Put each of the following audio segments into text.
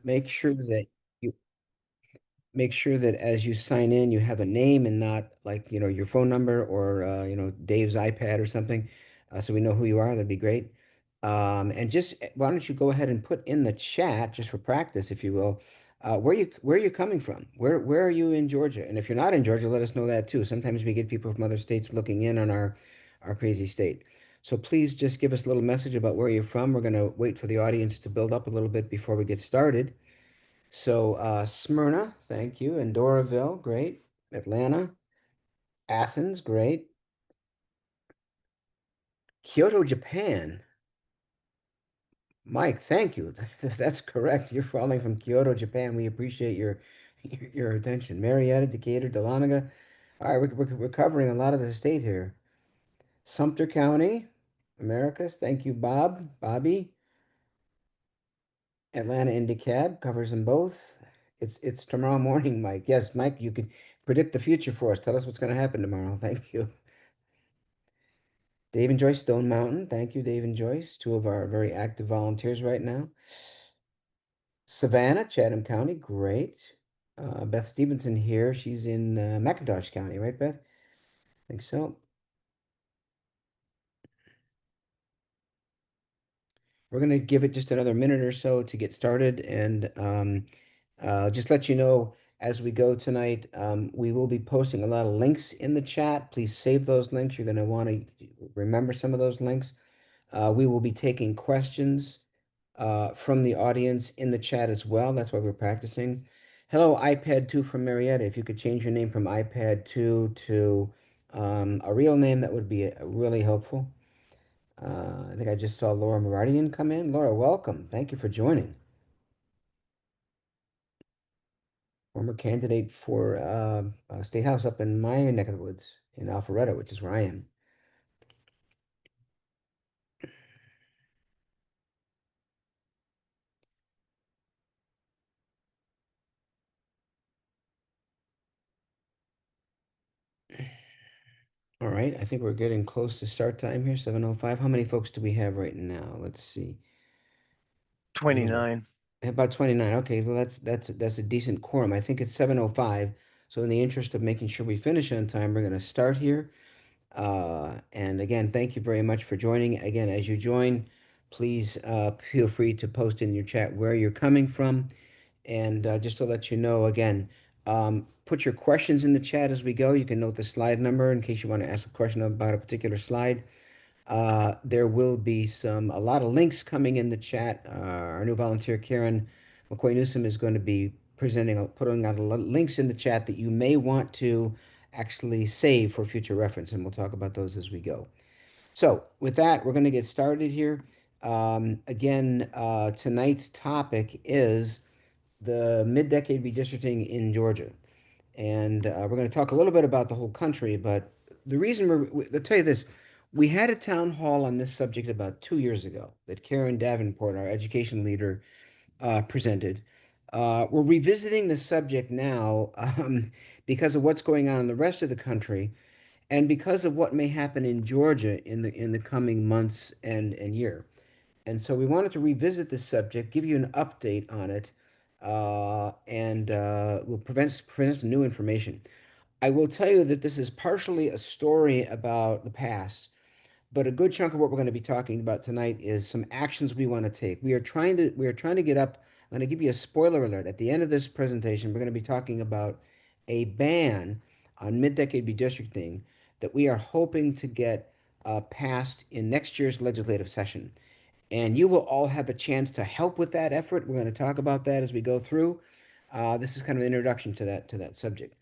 make sure that you make sure that as you sign in, you have a name and not like, your phone number or, Dave's iPad or something, so we know who you are. That'd be great. And just why don't you go ahead and put in the chat just for practice, if you will, where you coming from? Where are you in Georgia? And if you're not in Georgia, let us know that too. Sometimes we get people from other states looking in on our crazy state. So please just give us a little message about where you're from. We're going to wait for the audience to build up a little bit before we get started. So Smyrna, thank you. And Doraville, great. Atlanta, Athens, great. Kyoto, Japan. Mike, thank you. That's correct. You're calling from Kyoto, Japan. We appreciate your attention. Marietta, Decatur, Dahlonega. All right, we're covering a lot of the state here. Sumter County, Americas. Thank you, Bobby. Atlanta IndyCab covers them both. It's tomorrow morning, Mike. Yes, Mike, you could predict the future for us. Tell us what's going to happen tomorrow. Thank you. Dave and Joyce, Stone Mountain. Thank you, Dave and Joyce, two of our very active volunteers right now. Savannah, Chatham County, great. Beth Stevenson here. She's in McIntosh County, right, Beth? I think so. We're going to give it just another minute or so to get started and just let you know as we go tonight, we will be posting a lot of links in the chat. Please save those links. You're going to want to remember some of those links. We will be taking questions from the audience in the chat as well. That's why we're practicing. Hello, iPad 2 from Marietta. If you could change your name from iPad 2 to a real name, that would be really helpful. I think I just saw Laura Maradian come in. Laura, welcome. Thank you for joining. Former candidate for State House up in my neck of the woods in Alpharetta, which is where I am. All right, I think we're getting close to start time here, 7:05. How many folks do we have right now? Let's see. We have 29. about 29. Okay, well that's a decent quorum. I think it's 7:05. So in the interest of making sure we finish on time, we're going to start here. And again, thank you very much for joining. Again, as you join, please feel free to post in your chat where you're coming from. And just to let you know, again, put your questions in the chat as we go. You can note the slide number in case you want to ask a question about a particular slide. There will be a lot of links coming in the chat. Our new volunteer, Karen McCoy Newsom, is going to be putting out links in the chat that you may want to actually save for future reference, and we'll talk about those as we go. So, with that, we're going to get started here. Again, tonight's topic is the mid-decade redistricting in Georgia. And we're going to talk a little bit about the whole country, but the reason I'll tell you this, we had a town hall on this subject about 2 years ago that Karen Davenport, our education leader, presented. We're revisiting the subject now because of what's going on in the rest of the country and because of what may happen in Georgia in the coming months and year. And so we wanted to revisit this subject, give you an update on it, and we'll present some new information. I will tell you that this is partially a story about the past, but a good chunk of what we're going to be talking about tonight is some actions we want to take. We are trying to get up. I'm going to give you a spoiler alert. At the end of this presentation, we're going to be talking about a ban on mid-decade redistricting that we are hoping to get passed in next year's legislative session. And you will all have a chance to help with that effort. We're going to talk about that as we go through. This is kind of an introduction to that subject.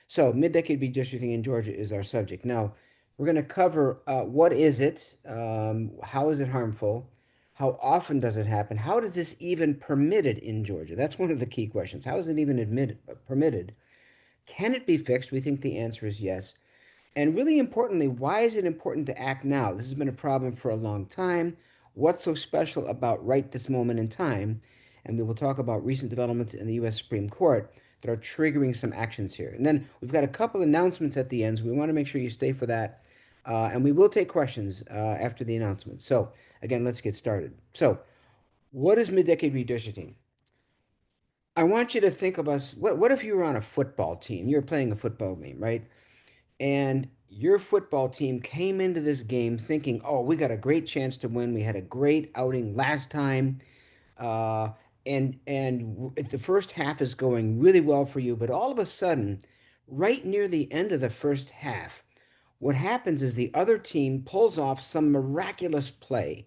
So, mid-decade redistricting in Georgia is our subject. Now, we're going to cover what is it, how is it harmful, how often does it happen, how does this even permitted in Georgia? That's one of the key questions. How is it even permitted? Can it be fixed? We think the answer is yes. And really importantly, why is it important to act now? This has been a problem for a long time. What's so special about right this moment in time? And we will talk about recent developments in the U.S. Supreme Court that are triggering some actions here. And then we've got a couple announcements at the end, so we want to make sure you stay for that. And we will take questions after the announcements. So, again, let's get started. So, what is mid-decade redistricting? I want you to think of us. What if you were on a football team? You're playing a football game, right? And your football team came into this game thinking, "Oh, we got a great chance to win. We had a great outing last time, uh, the first half is going really well for you." But all of a sudden, right near the end of the first half, what happens is the other team pulls off some miraculous play,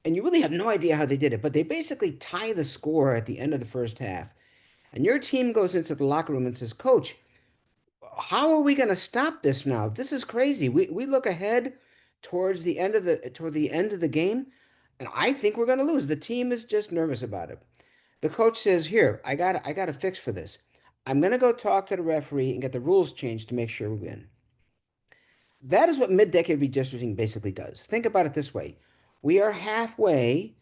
and you really have no idea how they did it. But they basically tie the score at the end of the first half, and your team goes into the locker room and says, "Coach, how are we going to stop this now? This is crazy. We look ahead toward the end of the game, and I think we're going to lose. The team is just nervous about it." The coach says, "Here, I got a fix for this. I'm going to go talk to the referee and get the rules changed to make sure we win." That is what mid-decade redistricting basically does. Think about it this way. We are halfway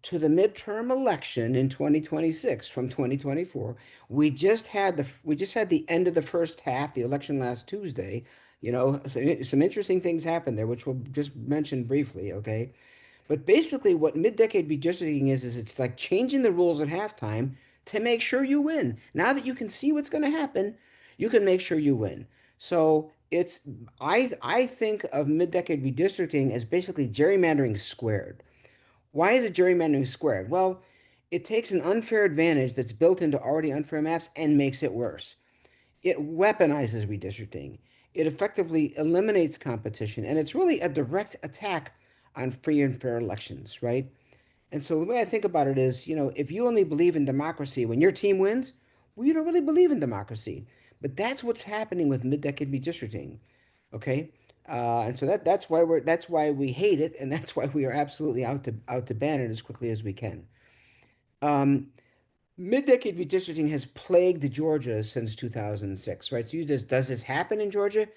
to the midterm election in 2026 from 2024. We just had the end of the first half, the election last Tuesday. You know, some interesting things happened there, which we'll just mention briefly, okay? But basically, what mid-decade redistricting is it's like changing the rules at halftime to make sure you win. Now that you can see what's going to happen, you can make sure you win. So it's I think of mid-decade redistricting as basically gerrymandering squared. Why is it gerrymandering squared? Well, it takes an unfair advantage that's built into already unfair maps and makes it worse. It weaponizes redistricting. It effectively eliminates competition, and it's really a direct attack on free and fair elections, right? And so the way I think about it is, you know, if you only believe in democracy when your team wins, well, you don't really believe in democracy. But that's what's happening with mid-decade redistricting, okay? And so that's why we hate it, and that's why we are absolutely out to ban it as quickly as we can. Um, Mid-decade redistricting has plagued Georgia since 2006, right? So does this happen in Georgia?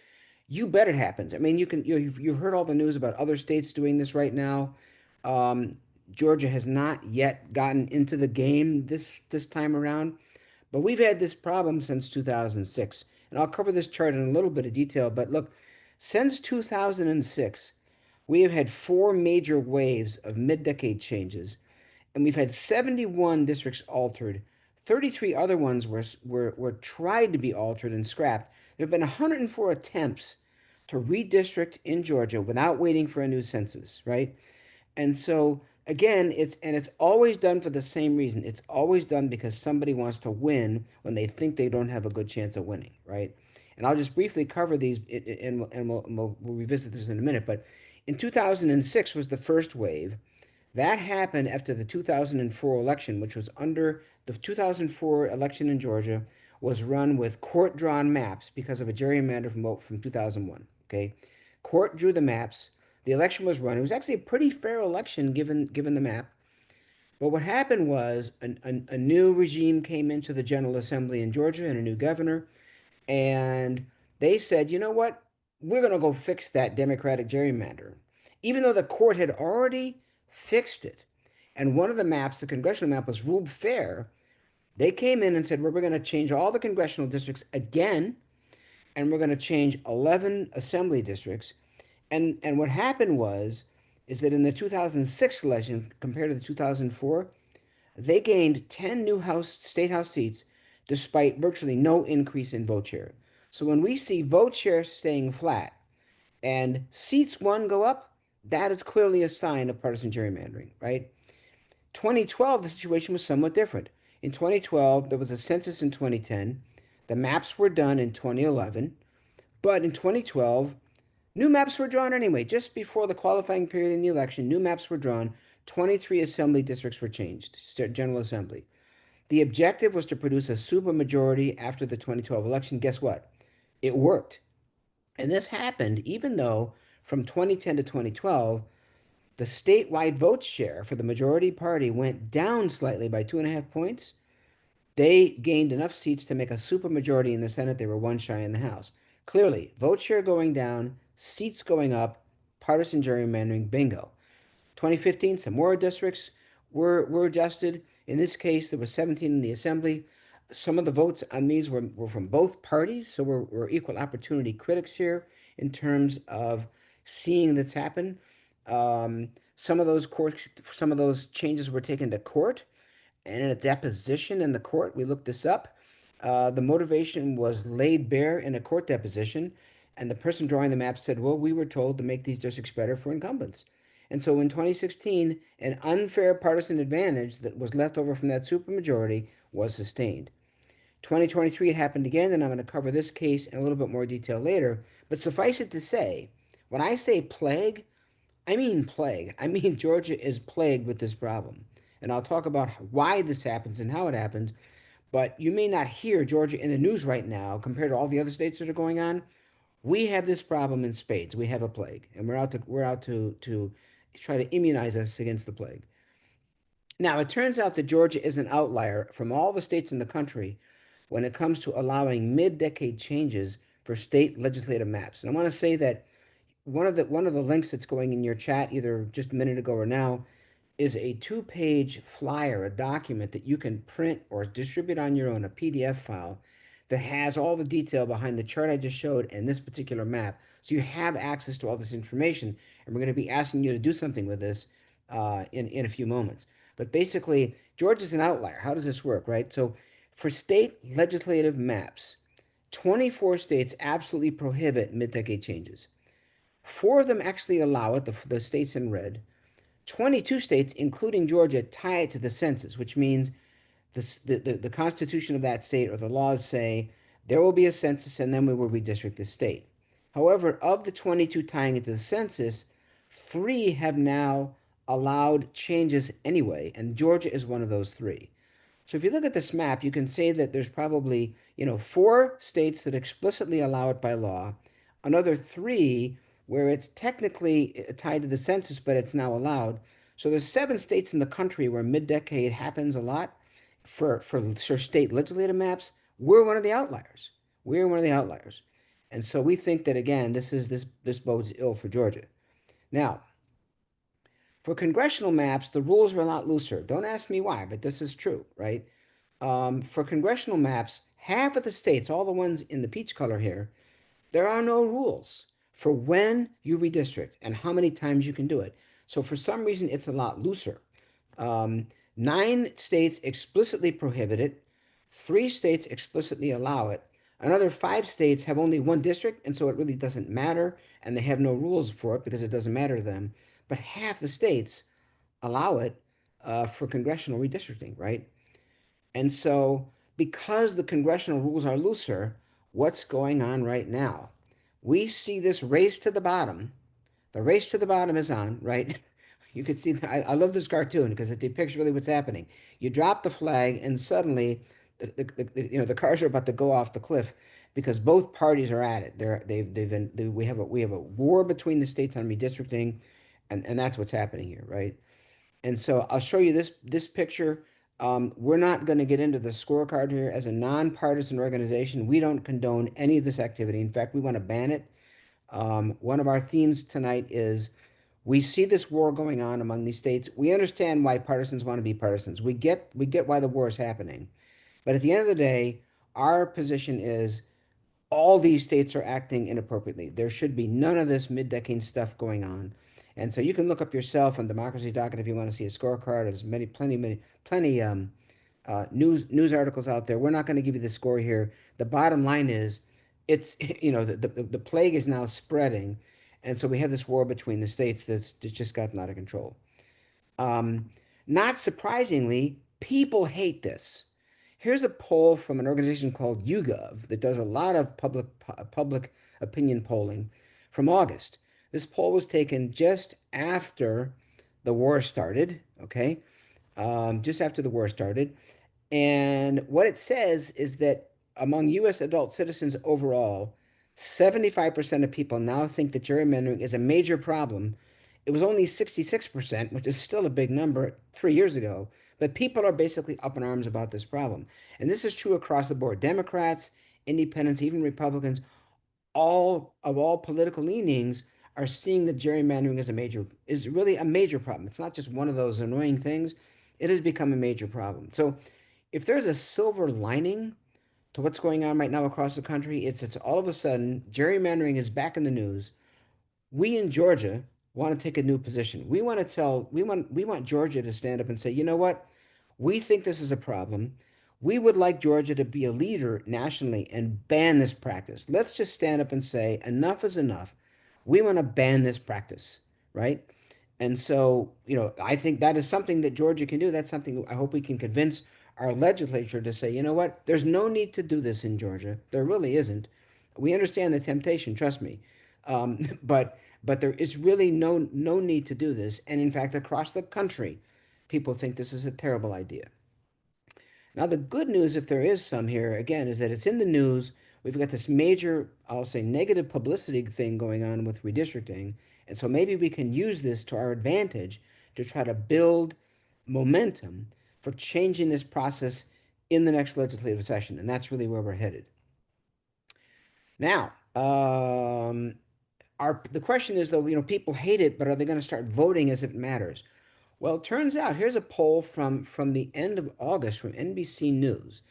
You bet it happens. I mean, you've heard all the news about other states doing this right now. Um, Georgia has not yet gotten into the game this time around, but we've had this problem since 2006. And I'll cover this chart in a little bit of detail, but look, since 2006, we have had four major waves of mid-decade changes, and we've had 71 districts altered. 33 other ones were tried to be altered and scrapped. There have been 104 attempts to redistrict in Georgia without waiting for a new census, right? And so again, it's always done for the same reason. It's always done because somebody wants to win when they think they don't have a good chance of winning, right? And I'll just briefly cover these, we'll revisit this in a minute. But in 2006 was the first wave. That happened after the 2004 election, which was under the 2004 election in Georgia was run with court-drawn maps because of a gerrymander from 2001. Okay, court drew the maps. The election was run. It was actually a pretty fair election given the map. But what happened was a new regime came into the General Assembly in Georgia and a new governor, and they said, you know what? We're going to go fix that Democratic gerrymander. Even though the court had already fixed it, and one of the maps, the congressional map, was ruled fair, they came in and said, well, we're going to change all the congressional districts again, and we're going to change 11 assembly districts. And what happened is that in the 2006 election compared to the 2004, they gained 10 new state house seats despite virtually no increase in vote share. So when we see vote share staying flat and seats won go up, that is clearly a sign of partisan gerrymandering, right? 2012, the situation was somewhat different. In 2012, there was a census in 2010. The maps were done in 2011. But in 2012, new maps were drawn anyway. Just before the qualifying period in the election, new maps were drawn. 23 assembly districts were changed, General Assembly. The objective was to produce a supermajority after the 2012 election. Guess what? It worked. And this happened even though from 2010 to 2012, the statewide vote share for the majority party went down slightly by 2.5 points. They gained enough seats to make a supermajority in the Senate. They were one shy in the House. Clearly, vote share going down, seats going up, partisan gerrymandering, bingo. 2015, some more districts were adjusted. In this case, there were 17 in the assembly. Some of the votes on these were from both parties, so we're equal opportunity critics here in terms of seeing this happen. Some of those changes were taken to court, And in a deposition in the court, we looked this up. The motivation was laid bare in a court deposition, and the person drawing the map said, "Well, we were told to make these districts better for incumbents." And so in 2016, an unfair partisan advantage that was left over from that supermajority was sustained. 2023, it happened again, and I'm going to cover this case in a little bit more detail later. But suffice it to say, when I say plague, I mean plague. I mean Georgia is plagued with this problem. And I'll talk about why this happens and how it happens. But you may not hear Georgia in the news right now compared to all the other states that are going on. We have this problem in spades. We have a plague, and we're out to try to immunize us against the plague. Now, it turns out that Georgia is an outlier from all the states in the country when it comes to allowing mid-decade changes for state legislative maps. And I want to say that one of the links that's going in your chat either just a minute ago or now is a two-page flyer, a document that you can print or distribute on your own, a PDF file that has all the detail behind the chart I just showed and this particular map. So you have access to all this information, and we're going to be asking you to do something with this in a few moments. But basically, Georgia's an outlier. How does this work, right? So for state legislative maps, 24 states absolutely prohibit mid-decade changes. Four of them actually allow it, the states in red. 22 states, including Georgia, tie it to the census, which means the constitution of that state or the laws say there will be a census and then we will redistrict the state. However, of the 22 tying it to the census, three have now allowed changes anyway, and Georgia is one of those three. So if you look at this map, you can say that there's probably, four states that explicitly allow it by law, another three where it's technically tied to the census, but it's now allowed. So there's seven states in the country where mid-decade happens a lot for state legislative maps. We're one of the outliers. We're one of the outliers. And so we think that again, this bodes ill for Georgia. Now, for congressional maps, the rules are a lot looser. Don't ask me why, but this is true, right? For congressional maps, half of the states, all the ones in the peach color here, there are no rules for when you redistrict and how many times you can do it. So for some reason, it's a lot looser. Um, 9 states explicitly prohibit it. 3 states explicitly allow it. Another 5 states have only one district, and so it really doesn't matter, and they have no rules for it because it doesn't matter to them. But half the states allow it for congressional redistricting, right? And so, because the congressional rules are looser, what's going on right now? We see this race to the bottom. The race to the bottom is on, right? You can see, I love this cartoon because it depicts really what's happening. You drop the flag, and suddenly, the cars are about to go off the cliff because both parties are at it. We have a war between the states on redistricting, and that's what's happening here, right? And so I'll show you this picture. We're not going to get into the scorecard here. As a nonpartisan organization, we don't condone any of this activity. In fact, we want to ban it. One of our themes tonight is we see this war going on among these states. We understand why partisans want to be partisans. We get why the war is happening. But at the end of the day, our position is all these states are acting inappropriately. There should be none of this mid-decade stuff going on. And so you can look up yourself on Democracy Docket if you want to see a scorecard. There's plenty news articles out there. We're not going to give you the score here. The bottom line is, it's the plague is now spreading, and so we have this war between the states that's just gotten out of control. Um, Not surprisingly, people hate this. Here's a poll from an organization called YouGov that does a lot of public opinion polling from August. This poll was taken just after the war started, okay? Just after the war started. And what it says is that among US adult citizens overall, 75% of people now think that gerrymandering is a major problem. It was only 66%, which is still a big number 3 years ago, but people are basically up in arms about this problem. And this is true across the board. Democrats, independents, even Republicans, all political leanings are seeing that gerrymandering is really a major problem. It's not just one of those annoying things. It has become a major problem. So if there's a silver lining to what's going on right now across the country, it's all of a sudden gerrymandering is back in the news. We in Georgia want to take a new position. We want Georgia to stand up and say, you know what? We think this is a problem. We would like Georgia to be a leader nationally and ban this practice. Let's just stand up and say, enough is enough. We want to ban this practice, right? And so, I think that is something that Georgia can do. That's something I hope we can convince our legislature to say, you know what? There's no need to do this in Georgia. There really isn't. We understand the temptation, trust me. But there is really no need to do this. And in fact, across the country, people think this is a terrible idea. Now, the good news, if there is some here, again, is that it's in the news. We've got this major, I'll say, negative publicity thing going on with redistricting. And so maybe we can use this to our advantage to try to build momentum for changing this process in the next legislative session. And that's really where we're headed. Now, the question is, though, people hate it, but are they going to start voting as if it matters? Well, it turns out here's a poll from the end of August from NBC News,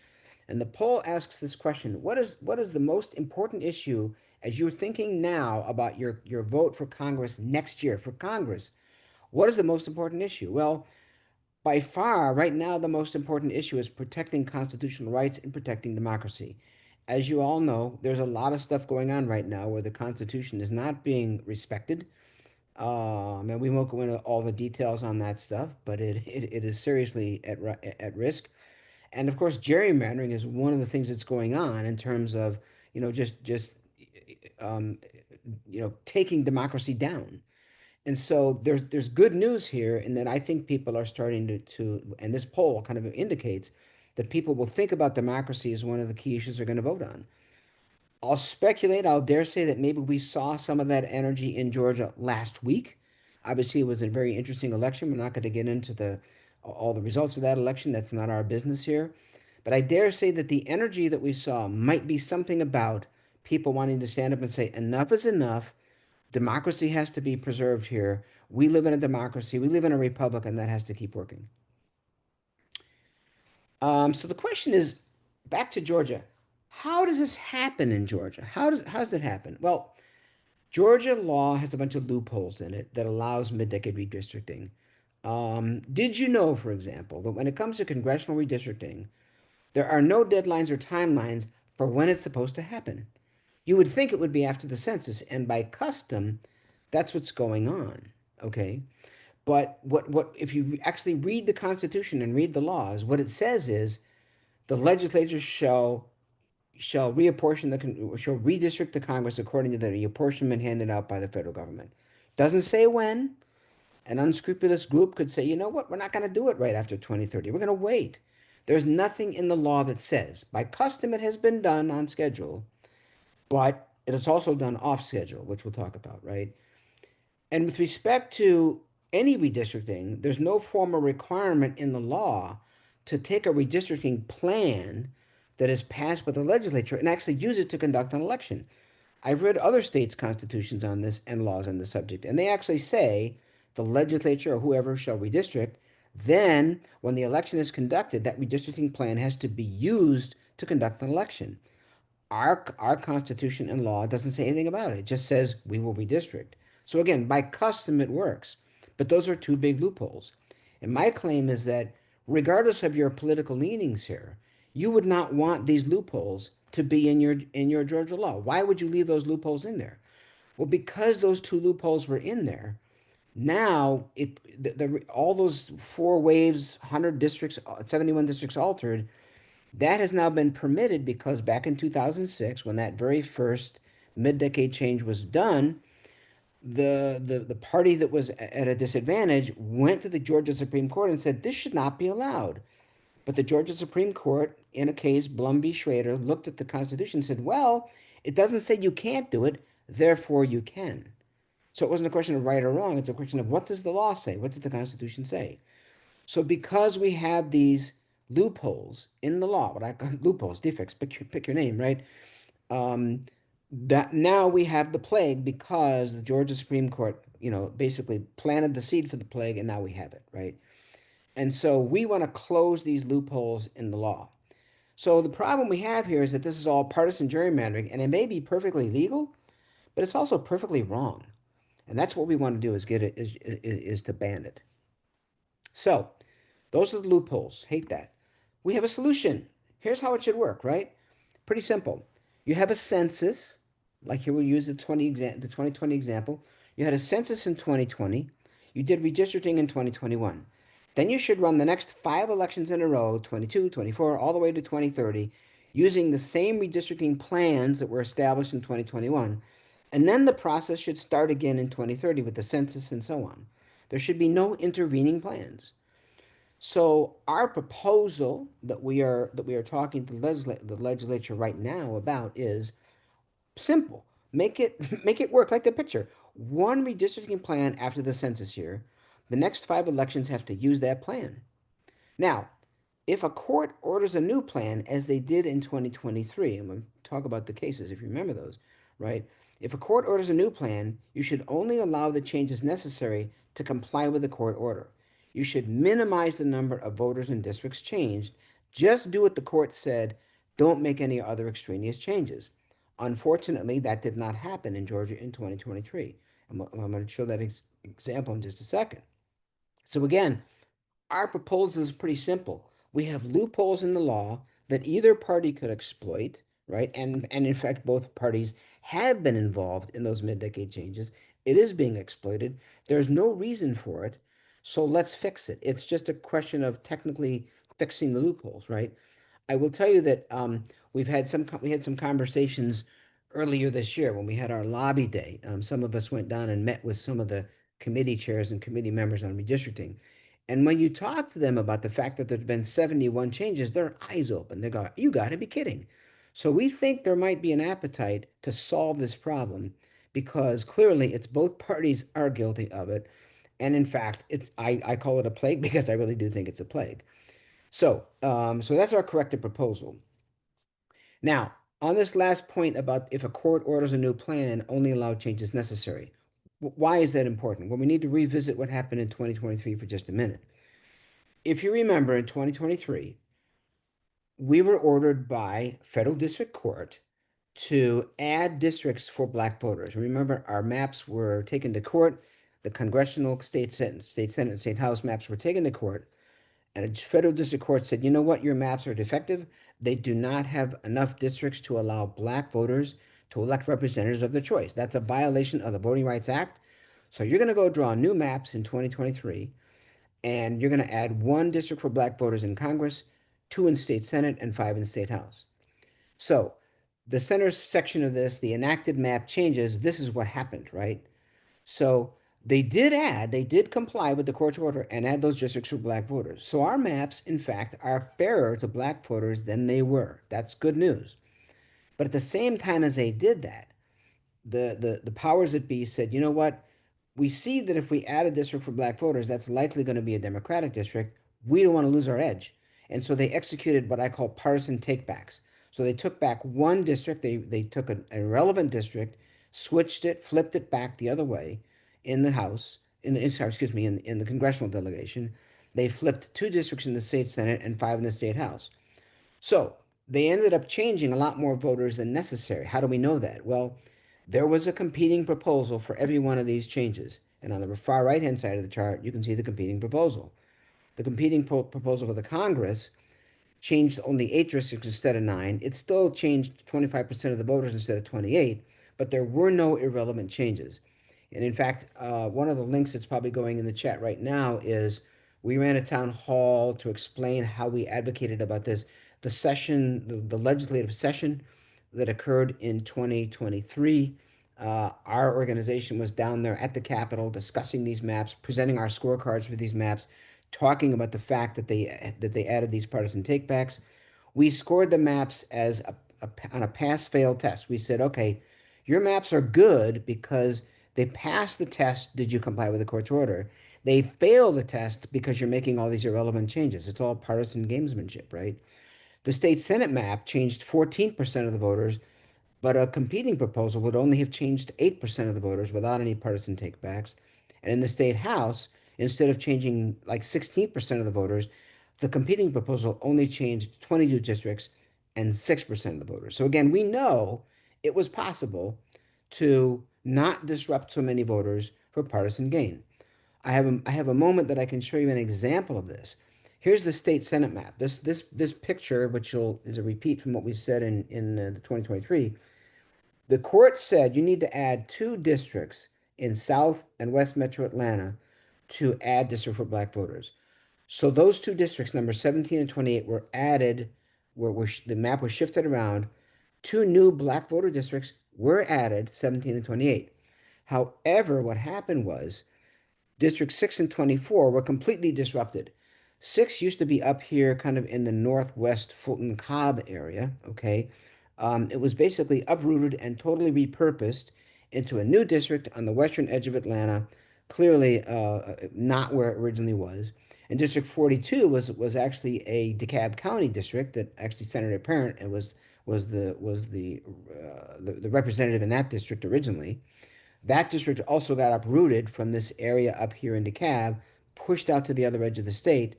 and the poll asks this question: what is the most important issue as you're thinking now about your vote for Congress next year? For Congress, what is the most important issue? Well, by far, right now, the most important issue is protecting constitutional rights and protecting democracy. As you all know, there's a lot of stuff going on right now where the Constitution is not being respected. And we won't go into all the details on that stuff, but it is seriously at risk. And of course, gerrymandering is one of the things that's going on in terms of, just um, taking democracy down. And so there's good news here in that I think people are starting and this poll kind of indicates that people will think about democracy as one of the key issues they're going to vote on. I'll speculate, I'll dare say that maybe we saw some of that energy in Georgia last week. Obviously, it was a very interesting election. We're not going to get into all the results of that election. That's not our business here. But I dare say that the energy that we saw might be something about people wanting to stand up and say, enough is enough. Democracy has to be preserved here. We live in a democracy. We live in a republic, and that has to keep working. So the question is, back to Georgia. How does this happen in Georgia? How does it happen? Well, Georgia law has a bunch of loopholes in it that allows mid-decade redistricting. Did you know, for example, that when it comes to congressional redistricting, there are no deadlines or timelines for when it's supposed to happen? You would think it would be after the census, and by custom, that's what's going on. Okay, but what if you actually read the Constitution and read the laws? What it says is the legislature shall reapportion shall redistrict the Congress according to the apportionment handed out by the federal government. Doesn't say when. An unscrupulous group could say, you know what, we're not going to do it right after 2030. We're going to wait. There's nothing in the law that says. By custom, it has been done on schedule, but it is also done off schedule, which we'll talk about, right? And with respect to any redistricting, there's no formal requirement in the law to take a redistricting plan that is passed by the legislature and actually use it to conduct an election. I've read other states' constitutions on this and laws on the subject, and they actually say the legislature or whoever shall redistrict. Then, when the election is conducted, that redistricting plan has to be used to conduct an election. Our Constitution and law doesn't say anything about it. It just says we will redistrict. So again, by custom it works. But those are two big loopholes. And my claim is that regardless of your political leanings here, you would not want these loopholes to be in your Georgia law. Why would you leave those loopholes in there? Well, because those two loopholes were in there, now all those four waves, 100 districts, 71 districts altered, that has now been permitted because back in 2006, when that very first mid-decade change was done, the party that was at a disadvantage went to the Georgia Supreme Court and said this should not be allowed. But the Georgia Supreme Court, in a case, Blum v. Schrader, looked at the Constitution and said, well, it doesn't say you can't do it, therefore you can. So it wasn't a question of right or wrong. It's a question of what does the law say? What does the Constitution say? So because we have these loopholes in the law, what I call loopholes, defects, pick your name, right? Um, that now we have the plague because the Georgia Supreme Court, basically planted the seed for the plague, and now we have it, right? And so we want to close these loopholes in the law. So the problem we have here is that this is all partisan gerrymandering, and it may be perfectly legal, but it's also perfectly wrong. And that's what we want to do is get it is to ban it. So Those are the loopholes. Hate that. We have a solution. Here's how it should work, right? Pretty simple. You have a census, like here we use the 2020 example. You had a census in 2020. You did redistricting in 2021. Then you should run the next five elections in a row, 22, 24, all the way to 2030, using the same redistricting plans that were established in 2021. And then the process should start again in 2030 with the census and so on. There should be no intervening plans. So our proposal that we are talking to the legislature right now about is simple. Make it make it work like the picture. One redistricting plan after the census year. The next five elections have to use that plan. Now, if a court orders a new plan, as they did in 2023, and we'll talk about the cases if you remember those, right? If a court orders a new plan, you should only allow the changes necessary to comply with the court order. You should minimize the number of voters and districts changed. Just do what the court said. Don't make any other extraneous changes. Unfortunately, that did not happen in Georgia in 2023. I'm going to show that example in just a second. So again, our proposal is pretty simple. We have loopholes in the law that either party could exploit, right? And in fact, both parties have been involved in those mid-decade changes. It is being exploited. There's no reason for it. So let's fix it. It's just a question of technically fixing the loopholes, right? I will tell you that we had some conversations earlier this year when we had our lobby day. Some of us went down and met with some of the committee chairs and committee members on redistricting. And when you talk to them about the fact that there's been 71 changes, their eyes open. They go, "You got to be kidding." So we think there might be an appetite to solve this problem because clearly it's both parties are guilty of it. And in fact, I call it a plague because I really do think it's a plague. So that's our corrected proposal. Now, on this last point about if a court orders a new plan, only allow changes necessary. Why is that important? Well, we need to revisit what happened in 2023 for just a minute. If you remember, in 2023, we were ordered by federal district court to add districts for black voters. Remember, our maps were taken to court. The congressional, state senate, and state house maps were taken to court. And a federal district court said, you know what, your maps are defective. They do not have enough districts to allow black voters to elect representatives of their choice. That's a violation of the Voting Rights Act. So you're going to go draw new maps in 2023, and you're going to add one district for black voters in Congress, two in state senate, and five in state house. So the center section of this, the enacted map changes. This is what happened, right? So they did comply with the court's order and add those districts for black voters. So our maps, in fact, are fairer to black voters than they were. That's good news. But at the same time as they did that, the powers that be said, you know what? We see that if we add a district for black voters, that's likely going to be a Democratic district. We don't want to lose our edge. And so they executed what I call partisan takebacks. So they took back one district, they took an irrelevant district, switched it, flipped it back the other way in the House, sorry, excuse me, in the congressional delegation. They flipped two districts in the state Senate and five in the state House. So they ended up changing a lot more voters than necessary. How do we know that? Well, there was a competing proposal for every one of these changes. And on the far right-hand side of the chart, you can see the competing proposal. The competing proposal for the Congress changed only eight districts instead of nine. It still changed 25% of the voters instead of 28, but there were no irrelevant changes. And in fact, one of the links that's probably going in the chat right now is we ran a town hall to explain how we advocated about this. The legislative session that occurred in 2023. Our organization was down there at the Capitol discussing these maps, presenting our scorecards for these maps, talking about the fact that they added these partisan takebacks. We scored the maps as on a pass-fail test. We said, okay, your maps are good because they passed the test. Did you comply with the court's order? They fail the test because you're making all these irrelevant changes. It's all partisan gamesmanship, right? The state Senate map changed 14% of the voters, but a competing proposal would only have changed 8% of the voters without any partisan takebacks. And in the state House, instead of changing like 16% of the voters, the competing proposal only changed 22 districts and 6% of the voters. So again, we know it was possible to not disrupt so many voters for partisan gain. I have a moment that I can show you an example of this. Here's the state Senate map. This picture, which is a repeat from what we said in the 2023. The court said you need to add two districts in South and West Metro Atlanta to add district for black voters. So those two districts, number 17 and 28, were added, the map was shifted around. Two new black voter districts were added, 17 and 28. However, what happened was District 6 and 24 were completely disrupted. 6 used to be up here, kind of in the northwest Fulton Cobb area, okay? It was basically uprooted and totally repurposed into a new district on the western edge of Atlanta, clearly not where it originally was. And District 42 was actually a DeKalb County district that actually Senator Parent and was the representative in that district originally. That district also got uprooted from this area up here in DeKalb, pushed out to the other edge of the state,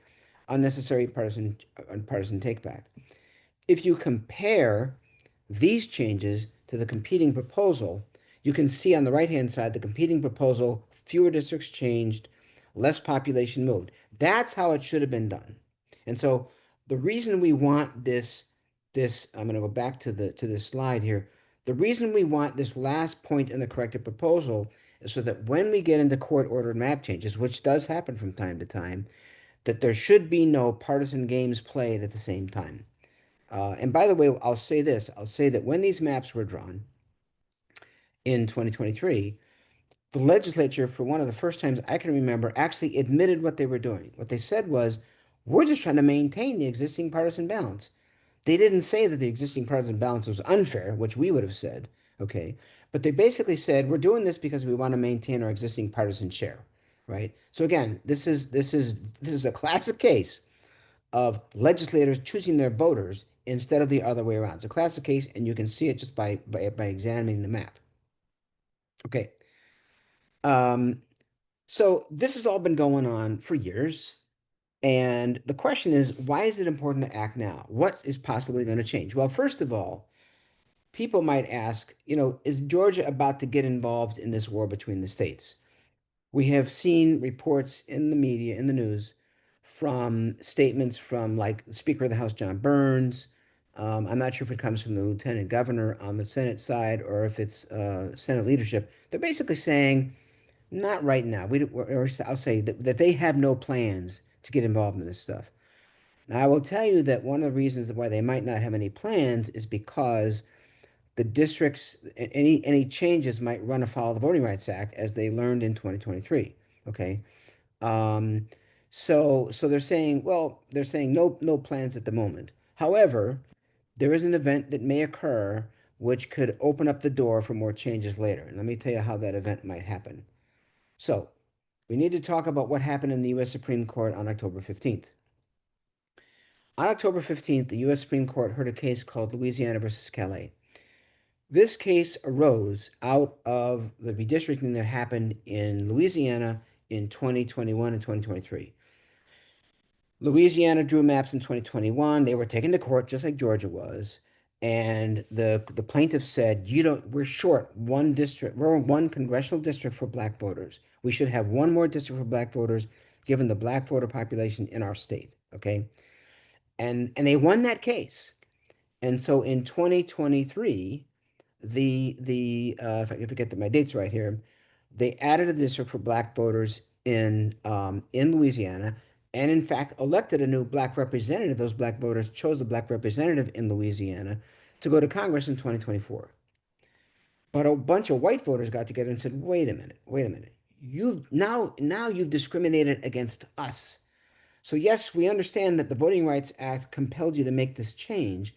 unnecessary partisan takeback. If you compare these changes to the competing proposal, you can see on the right-hand side the competing proposal, fewer districts changed, less population moved. That's how it should have been done. And so the reason we want this, I'm going to go back to this slide here. The reason we want this last point in the corrected proposal is so that when we get into court-ordered map changes, which does happen from time to time, that there should be no partisan games played at the same time. And by the way, I'll say this. I'll say that when these maps were drawn in 2023, the legislature, for one of the first times I can remember, actually admitted what they were doing. What they said was, we're just trying to maintain the existing partisan balance. They didn't say that the existing partisan balance was unfair, which we would have said, okay? But they basically said, we're doing this because we want to maintain our existing partisan share, right? So again, this is a classic case of legislators choosing their voters instead of the other way around. It's a classic case, and you can see it just by examining the map. Okay. Um, so this has all been going on for years. And the question is, why is it important to act now? What is possibly going to change? Well, first of all, people might ask, is Georgia about to get involved in this war between the states? We have seen reports in the media, in the news, from statements from like Speaker of the House, John Burns. I'm not sure if it comes from the lieutenant governor on the Senate side or if it's Senate leadership. They're basically saying, not right now. Or I'll say that they have no plans to get involved in this stuff. Now, I will tell you that one of the reasons why they might not have any plans is because the districts, any changes might run afoul of the Voting Rights Act, as they learned in 2023. Okay, um, so they're saying no plans at the moment. However, there is an event that may occur which could open up the door for more changes later. And let me tell you how that event might happen. So we need to talk about what happened in the U.S. Supreme Court on October 15th. On October 15th, the U.S. Supreme Court heard a case called Louisiana versus Calais. This case arose out of the redistricting that happened in Louisiana in 2021 and 2023. Louisiana drew maps in 2021. They were taken to court just like Georgia was. And the plaintiff said, we're short one district, we're one congressional district for black voters. We should have one more district for black voters, given the black voter population in our state. Okay. And they won that case. And so in 2023, if I get my dates right here, they added a district for black voters in Louisiana, and in fact elected a new black representative. Those black voters chose the black representative in Louisiana to go to Congress in 2024. But a bunch of white voters got together and said, wait a minute. You've discriminated against us. So yes, we understand that the Voting Rights Act compelled you to make this change,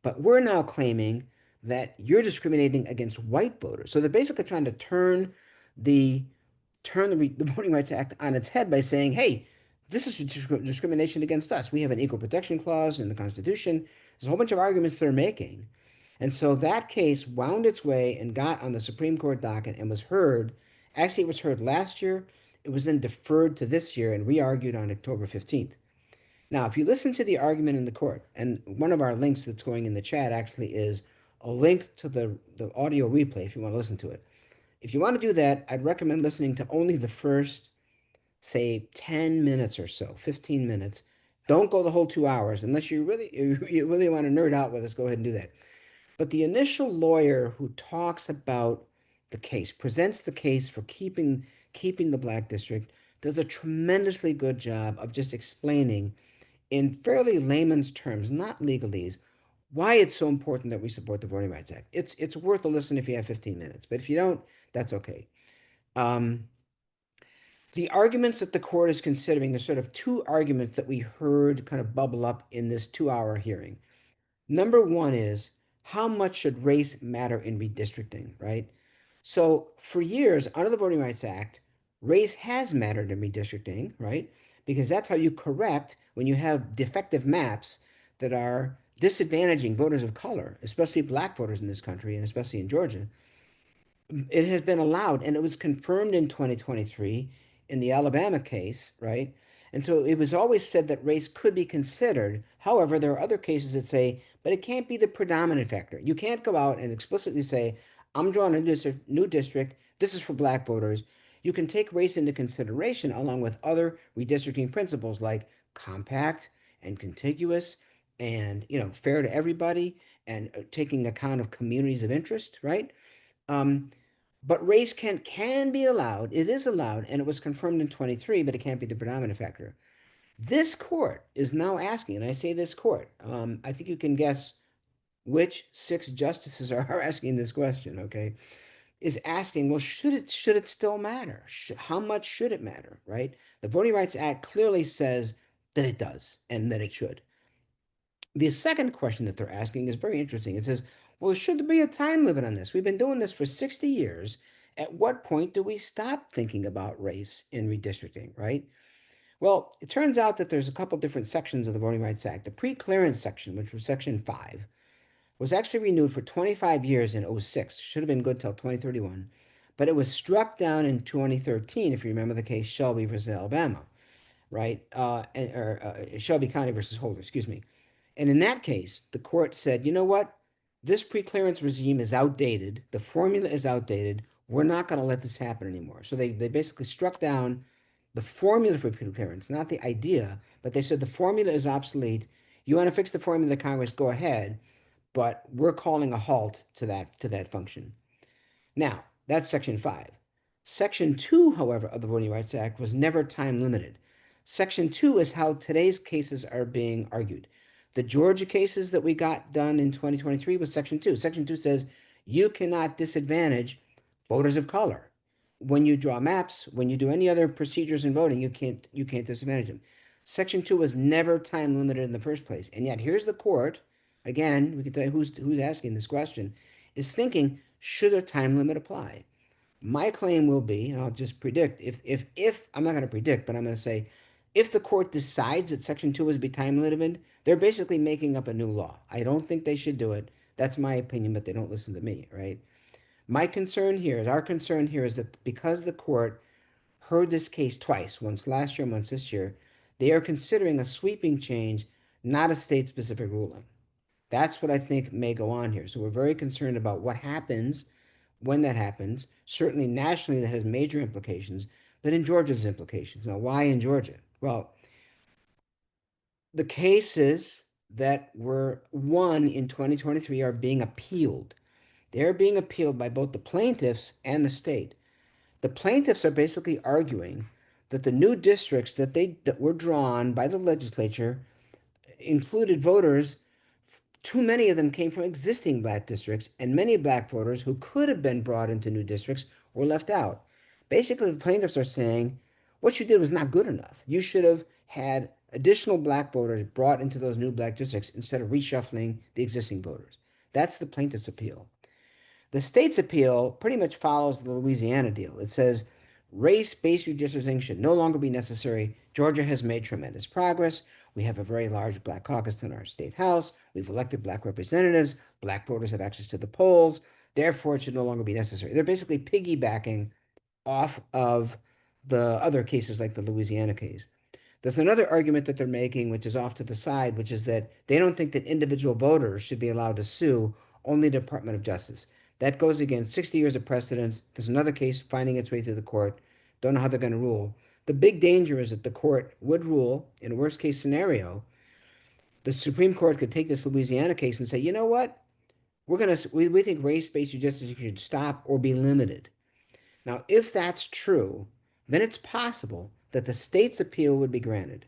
but we're now claiming that you're discriminating against white voters. So they're basically trying to the the Voting Rights Act on its head by saying, hey, this is discrimination against us. We have an equal protection clause in the Constitution. There's a whole bunch of arguments they're making. And so that case wound its way and got on the Supreme Court docket and was heard. Actually, it was heard last year. It was then deferred to this year and re-argued on October 15th. Now, if you listen to the argument in the court, and one of our links that's going in the chat actually is a link to the audio replay if you want to listen to it. If you want to do that, I'd recommend listening to only the first, say, 10 minutes or so, 15 minutes. Don't go the whole 2 hours unless you really want to nerd out with us. Go ahead and do that. But the initial lawyer who talks about the case, presents the case for keeping the black district, does a tremendously good job of just explaining in fairly layman's terms, not legalese, why it's so important that we support the Voting Rights Act. It's worth a listen if you have 15 minutes, but if you don't, that's okay. Um, the arguments that the court is considering, the sort of two arguments that we heard kind of bubble up in this 2 hour hearing. Number one is how much should race matter in redistricting, right? So for years, under the Voting Rights Act, race has mattered in redistricting, right? Because that's how you correct when you have defective maps that are disadvantaging voters of color, especially black voters in this country and especially in Georgia. It has been allowed, and it was confirmed in 2023 in the Alabama case, right? And so it was always said that race could be considered. However, there are other cases that say, but it can't be the predominant factor. You can't go out and explicitly say, I'm drawing a new district. This is for black voters. You can take race into consideration along with other redistricting principles like compact and contiguous and, fair to everybody and taking account of communities of interest, right? Um, but race can be allowed. It is allowed, and it was confirmed in 23, but it can't be the predominant factor. This court is now asking, and I say this court, I think you can guess which six justices are asking this question, okay? Is asking, well, should it still matter? How much should it matter, right? The Voting Rights Act clearly says that it does and that it should. The second question that they're asking is very interesting. It says, well, should there be a time limit on this? We've been doing this for 60 years. At what point do we stop thinking about race in redistricting, right? Well, it turns out that there's a couple different sections of the Voting Rights Act. The pre-clearance section, which was section 5, was actually renewed for 25 years in '06. Should have been good till 2031. But it was struck down in 2013, if you remember the case Shelby versus Alabama, right? Or Shelby County versus Holder, excuse me. And in that case, the court said, you know what? This pre-clearance regime is outdated. The formula is outdated. We're not going to let this happen anymore. So they basically struck down the formula for pre-clearance, not the idea, but they said the formula is obsolete. You want to fix the formula, Congress, go ahead, but we're calling a halt to that function. Now, that's Section 5. Section 2, however, of the Voting Rights Act was never time limited. Section 2 is how today's cases are being argued. The Georgia cases that we got done in 2023 was Section 2. Section 2 says you cannot disadvantage voters of color. When you draw maps, when you do any other procedures in voting, you can't disadvantage them. Section 2 was never time limited in the first place. And yet here's the court, again, we can tell you who's asking this question, is thinking, should a time limit apply? My claim will be, and I'll just predict, if I'm not going to predict, but I'm going to say, if the court decides that Section 2 is be time limited, they're basically making up a new law. I don't think they should do it. That's my opinion, but they don't listen to me, right? Our concern here is that because the court heard this case twice, once last year, once this year, they are considering a sweeping change, not a state-specific ruling. That's what I think may go on here. So we're very concerned about what happens when that happens. Certainly nationally, that has major implications, but in Georgia's implications. Now, why in Georgia? Well, the cases that were won in 2023 are being appealed. They're being appealed by both the plaintiffs and the state. The plaintiffs are basically arguing that the new districts that were drawn by the legislature included voters. Too many of them came from existing black districts, and many black voters who could have been brought into new districts were left out. Basically, the plaintiffs are saying what you did was not good enough. You should have had additional black voters brought into those new black districts instead of reshuffling the existing voters. That's the plaintiff's appeal. The state's appeal pretty much follows the Louisiana deal. It says race-based redistricting should no longer be necessary. Georgia has made tremendous progress. We have a very large black caucus in our state house. We've elected black representatives. Black voters have access to the polls. Therefore, it should no longer be necessary. They're basically piggybacking off of the other cases like the Louisiana case. There's another argument that they're making, which is off to the side, which is that they don't think that individual voters should be allowed to sue only the Department of Justice. That goes against 60 years of precedence. There's another case finding its way through the court. Don't know how they're going to rule. The big danger is that the court would rule, in a worst case scenario, the Supreme Court could take this Louisiana case and say, you know what? We think race-based redistricting should stop or be limited. Now, if that's true, then it's possible that the state's appeal would be granted,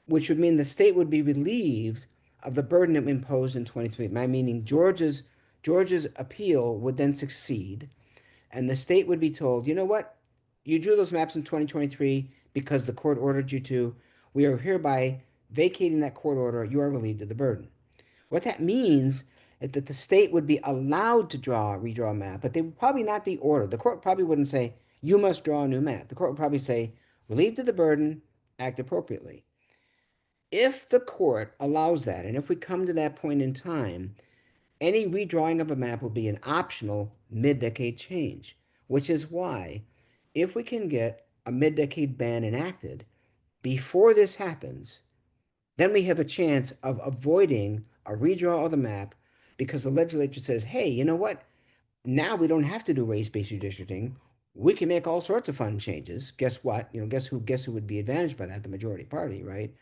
which would mean the state would be relieved of the burden it imposed in 23. My meaning Georgia's appeal would then succeed, and the state would be told, you know what? You drew those maps in 2023 because the court ordered you to. We are hereby vacating that court order. You are relieved of the burden. What that means is that the state would be allowed to redraw a map, but they would probably not be ordered. The court probably wouldn't say, you must draw a new map. The court would probably say, relieved of the burden, act appropriately. If the court allows that, and if we come to that point in time, any redrawing of a map will be an optional mid-decade change, which is why if we can get a mid-decade ban enacted before this happens, then we have a chance of avoiding a redraw of the map because the legislature says, hey, you know what? Now we don't have to do race-based redistricting. We can make all sorts of fun changes. Guess what? Guess who would be advantaged by that? The majority party, right?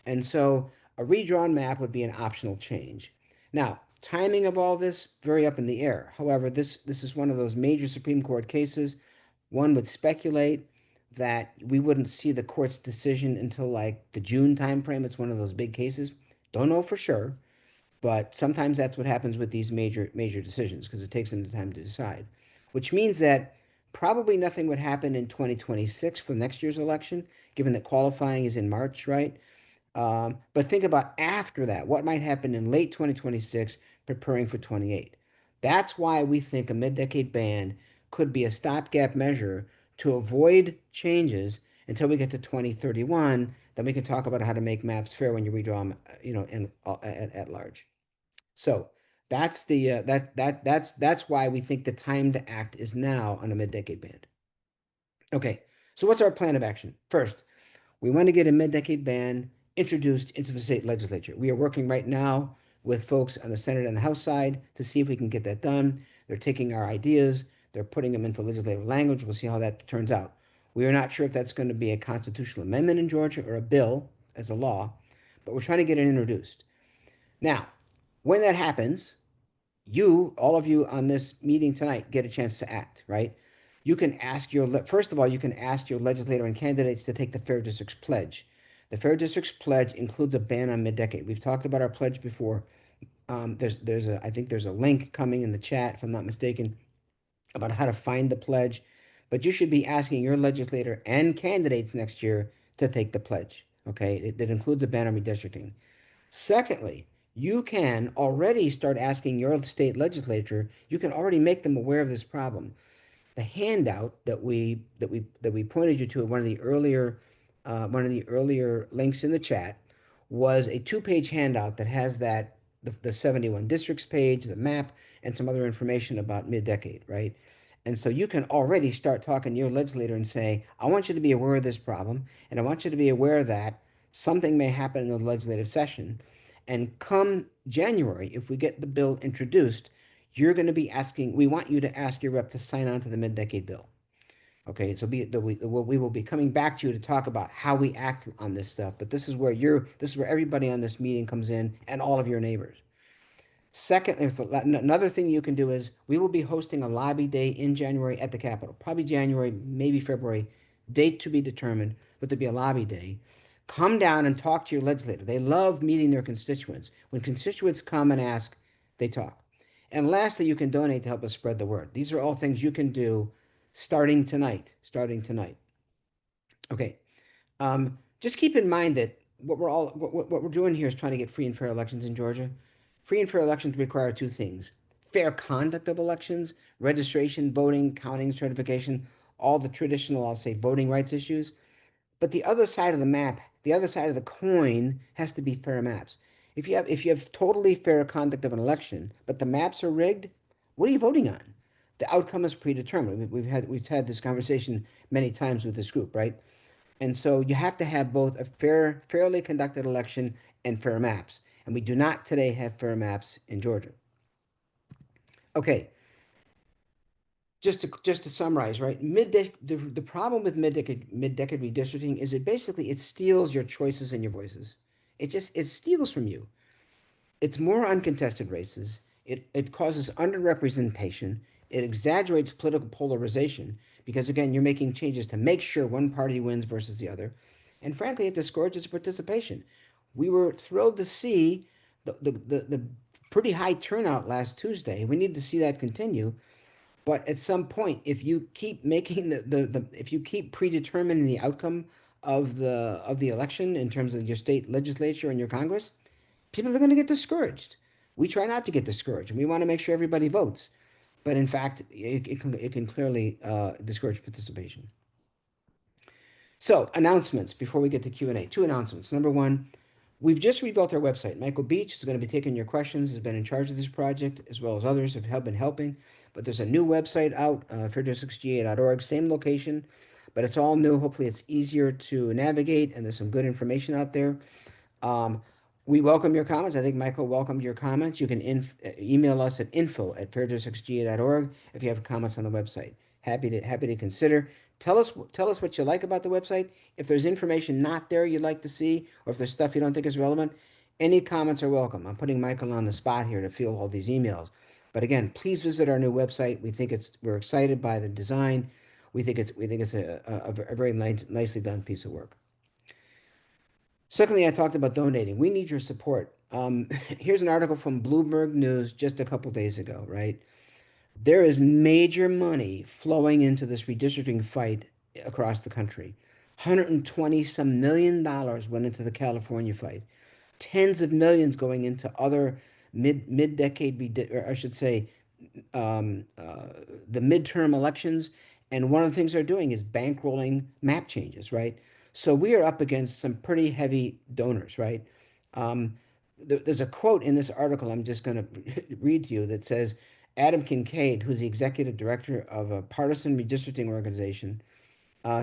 And so a redrawn map would be an optional change. Now, timing of all this, very up in the air. However, this is one of those major Supreme Court cases. One would speculate that we wouldn't see the court's decision until like the June timeframe. It's one of those big cases. Don't know for sure, but sometimes that's what happens with these major decisions because it takes them the time to decide. Which means that probably nothing would happen in 2026 for next year's election, given that qualifying is in March, right? But think about after that, what might happen in late 2026, preparing for 28. That's why we think a mid-decade ban could be a stopgap measure to avoid changes until we get to 2031. Then we can talk about how to make maps fair when you redraw them, at large. So that's why we think the time to act is now on a mid-decade ban. Okay, so what's our plan of action? First, we want to get a mid-decade ban introduced into the state legislature. We are working right now with folks on the Senate and the House side to see if we can get that done. They're taking our ideas, they're putting them into legislative language. We'll see how that turns out. We are not sure if that's going to be a constitutional amendment in Georgia or a bill as a law, but we're trying to get it introduced. Now, when that happens, all of you on this meeting tonight, get a chance to act, right? First of all, you can ask your legislator and candidates to take the Fair Districts Pledge. The Fair Districts Pledge includes a ban on mid-decade. We've talked about our pledge before. I think there's a link coming in the chat, if I'm not mistaken, about how to find the pledge. But you should be asking your legislator and candidates next year to take the pledge. Okay, it includes a ban on redistricting. Secondly, you can already start asking your state legislature. You can already make them aware of this problem. The handout that we pointed you to at one of the earlier links in the chat was a two-page handout that has the 71 districts page, the map, and some other information about mid-decade, right? And so you can already start talking to your legislator and say, I want you to be aware of this problem, and I want you to be aware that something may happen in the legislative session. And come January, if we get the bill introduced, we want you to ask your rep to sign on to the mid-decade bill. Okay, so we will be coming back to you to talk about how we act on this stuff, but this is where everybody on this meeting comes in and all of your neighbors. Second, another thing you can do is we will be hosting a lobby day in January at the Capitol, probably January, maybe February, date to be determined, but there'll be a lobby day. Come down and talk to your legislator. They love meeting their constituents. When constituents come and ask, they talk. And lastly, you can donate to help us spread the word. These are all things you can do starting tonight. Okay. Just keep in mind that what we're doing here is trying to get free and fair elections in Georgia. Free and fair elections require two things: fair conduct of elections, registration, voting, counting, certification, all the traditional, I'll say, voting rights issues. But the other side of the map, the other side of the coin has to be fair maps. If you have totally fair conduct of an election, but the maps are rigged, what are you voting on? The outcome is predetermined. We've had this conversation many times with this group, right? And so you have to have both a fairly conducted election and fair maps. And we do not today have fair maps in Georgia. Okay, just to summarize, right? The problem with mid-decade redistricting is it steals your choices and your voices. It steals from you. It's more uncontested races. It causes underrepresentation. It exaggerates political polarization because again, you're making changes to make sure one party wins versus the other. And frankly, it discourages participation. We were thrilled to see the pretty high turnout last Tuesday. We need to see that continue. But at some point, if you keep making if you keep predetermining the outcome of the election in terms of your state legislature and your Congress, people are going to get discouraged. We try not to get discouraged, and we want to make sure everybody votes. But in fact, it can clearly discourage participation. So, announcements before we get to Q&A. Two announcements. Number one, we've just rebuilt our website. Michael Beach is going to be taking your questions, has been in charge of this project, as well as others have been helping. But there's a new website out, fairdistrict.ga.org, same location, but it's all new. Hopefully, it's easier to navigate, and there's some good information out there. Um, we welcome your comments. I think Michael welcomed your comments. You can email us at info@fairdistrictsga.org if you have comments on the website. Happy to consider. Tell us what you like about the website. If there's information not there you'd like to see, or if there's stuff you don't think is relevant, any comments are welcome. I'm putting Michael on the spot here to field all these emails. But again, please visit our new website. We're excited by the design. We think it's a very nicely done piece of work. Secondly, I talked about donating. We need your support. Here's an article from Bloomberg News just a couple days ago, right? There is major money flowing into this redistricting fight across the country. 120 some million dollars went into the California fight. Tens of millions going into other mid-decade, or I should say, um, uh, the midterm elections. And one of the things they're doing is bankrolling map changes, right? So we are up against some pretty heavy donors, right? Um, there's a quote in this article I'm just going to read to you that says Adam Kincaid, who's the executive director of a partisan redistricting organization,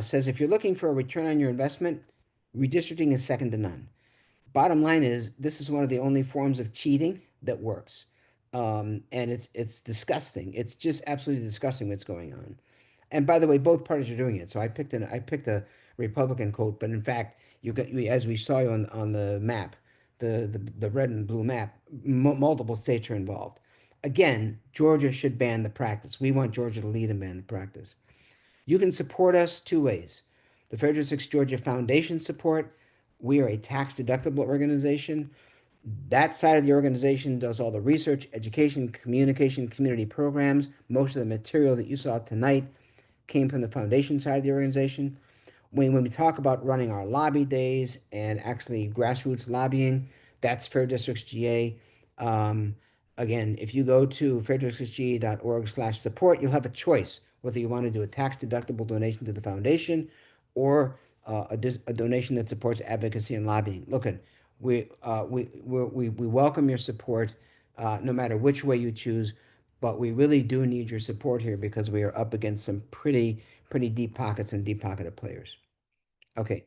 says if you're looking for a return on your investment, redistricting is second to none. Bottom line is, this is one of the only forms of cheating that works. And it's disgusting. It's just absolutely disgusting what's going on. And by the way, both parties are doing it. So I picked a Republican quote, but in fact, as we saw on the map, the red and blue map, multiple states are involved. Again, Georgia should ban the practice. We want Georgia to lead and ban the practice. You can support us two ways. The Federal 6 Georgia Foundation support. We are a tax deductible organization. That side of the organization does all the research, education, communication, community programs. Most of the material that you saw tonight came from the foundation side of the organization. When we talk about running our lobby days and actually grassroots lobbying, that's Fair Districts GA. Um, Again, if you go to fairdistrictsga.org/support, you'll have a choice whether you want to do a tax deductible donation to the foundation or a donation that supports advocacy and lobbying. Look, we welcome your support no matter which way you choose, but we really do need your support here because we are up against some pretty deep pockets and deep pocketed players. Okay.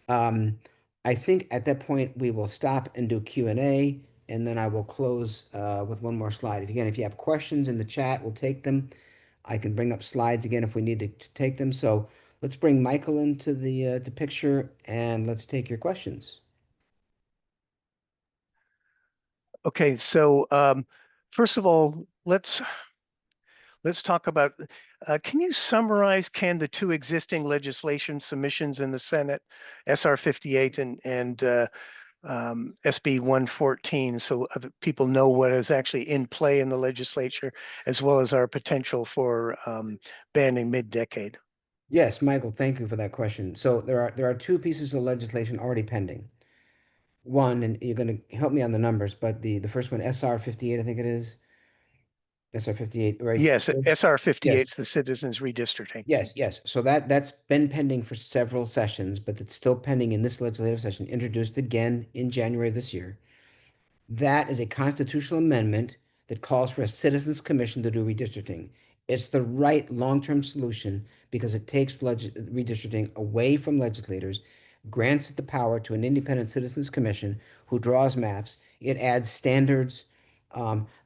Um, I think at that point we will stop and do Q&A, and then I will close with one more slide. If you have questions in the chat, we'll take them. I can bring up slides again if we need to take them. So let's bring Michael into the picture and let's take your questions. Okay, so first of all, let's talk about, can you summarize, the two existing legislation submissions in the Senate, SR 58 and SB 114, so people know what is actually in play in the legislature, as well as our potential for banning mid-decade? Yes, Michael, thank you for that question. So there are two pieces of legislation already pending. One, and you're going to help me on the numbers, but the first one, SR 58, I think it is. SR 58, right? Yes, SR 58 Yes. is the citizens redistricting. Yes. So that's been pending for several sessions, but it's still pending in this legislative session, introduced again in January of this year. That is a constitutional amendment that calls for a citizens commission to do redistricting. It's the right long-term solution because it takes redistricting away from legislators, grants it the power to an independent citizens commission who draws maps. It adds standards.